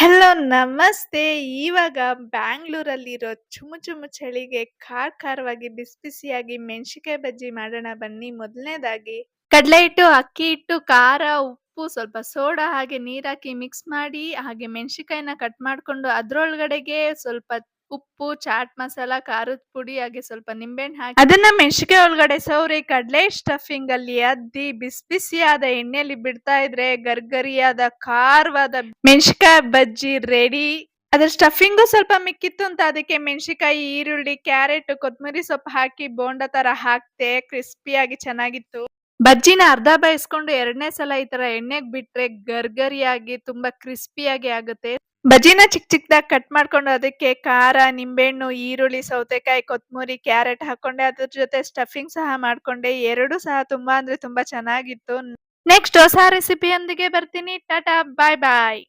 Hello ನಮಸ್ತೆ. ಇವಾಗ ಬ್ಯಾಂಗ್ಳೂರಲ್ಲಿರೋ ಚುಮು ಚುಮು ಚಳಿಗೆ ಖಾರವಾಗಿ ಬಿಸಿ ಬಿಸಿಯಾಗಿ ಮೆಣಸಿನಕಾಯಿ ಬಜ್ಜಿ ಮಾಡೋಣ ಬನ್ನಿ. ಮೊದಲನೇದಾಗಿ ಕಡಲೆ ಹಿಟ್ಟು, ಅಕ್ಕಿ ಹಿಟ್ಟು, ಖಾರ, ಉಪ್ಪು, ಸ್ವಲ್ಪ ಸೋಡಾ ಹಾಗೆ ನೀರಾಕಿ ಮಿಕ್ಸ್ ಮಾಡಿ, ಹಾಗೆ ಮೆಣಸಿನಕಾಯಿನ ಕಟ್ ಮಾಡ್ಕೊಂಡು ಅದ್ರೊಳಗಡೆಗೆ ಸ್ವಲ್ಪ ಉಪ್ಪು, ಚಾಟ್ ಮಸಾಲ, ಖಾರದ ಪುಡಿ ಹಾಗೆ ಸ್ವಲ್ಪ ನಿಂಬೆಹಣ್ಣು ಹಾಕಿ ಅದನ್ನ ಮೆಣಸಿನಕಾಯಿ ಒಳಗಡೆ ಸವರಿ ಕಡಲೆ ಸ್ಟಫಿಂಗ್ ಅಲ್ಲಿ ಅದ್ದಿ ಬಿಸಿ ಬಿಸಿಯಾದ ಎಣ್ಣೆಯಲ್ಲಿ ಬಿಡ್ತಾ ಇದ್ರೆ ಗರ್ಗರಿಯಾದ ಖಾರವಾದ ಮೆಣಸಿನಕಾಯಿ ಬಜ್ಜಿ ರೆಡಿ. ಅದ್ರ ಸ್ಟಫಿಂಗು ಸ್ವಲ್ಪ ಮಿಕ್ಕಿತ್ತು ಅಂತ ಅದಕ್ಕೆ ಮೆಣಸಿನಕಾಯಿ, ಈರುಳ್ಳಿ, ಕ್ಯಾರೆಟ್, ಕೊತ್ತಂಬರಿ ಸೊಪ್ಪು ಹಾಕಿ ಬೋಂಡ ತರ ಹಾಕ್ತೆ. ಕ್ರಿಸ್ಪಿಯಾಗಿ ಚೆನ್ನಾಗಿತ್ತು. ಬಜ್ಜಿನ ಅರ್ಧ ಬೇಯಿಸ್ಕೊಂಡು ಎರಡನೇ ಸಲ ಈ ತರ ಎಣ್ಣೆಗೆ ಬಿಟ್ರೆ ಗರ್ಗರಿಯಾಗಿ ತುಂಬಾ ಕ್ರಿಸ್ಪಿಯಾಗಿ ಆಗುತ್ತೆ. ಬಜ್ಜಿನ ಚಿಕ್ಕ ಚಿಕ್ಕದಾಗಿ ಕಟ್ ಮಾಡ್ಕೊಂಡು ಅದಕ್ಕೆ ಖಾರ, ನಿಂಬೆಹಣ್ಣು, ಈರುಳ್ಳಿ, ಸೌತೆಕಾಯಿ, ಕೊತ್ತಂಬರಿ, ಕ್ಯಾರೆಟ್ ಹಾಕೊಂಡೆ. ಅದ್ರ ಜೊತೆ ಸ್ಟಫಿಂಗ್ ಸಹ ಮಾಡ್ಕೊಂಡೆ. ಎರಡು ಸಹ ತುಂಬಾ ಅಂದ್ರೆ ತುಂಬಾ ಚೆನ್ನಾಗಿತ್ತು. ನೆಕ್ಸ್ಟ್ ಹೊಸ ರೆಸಿಪಿಯೊಂದಿಗೆ ಬರ್ತೀನಿ. ಟಾಟಾ, ಬಾಯ್ ಬಾಯ್.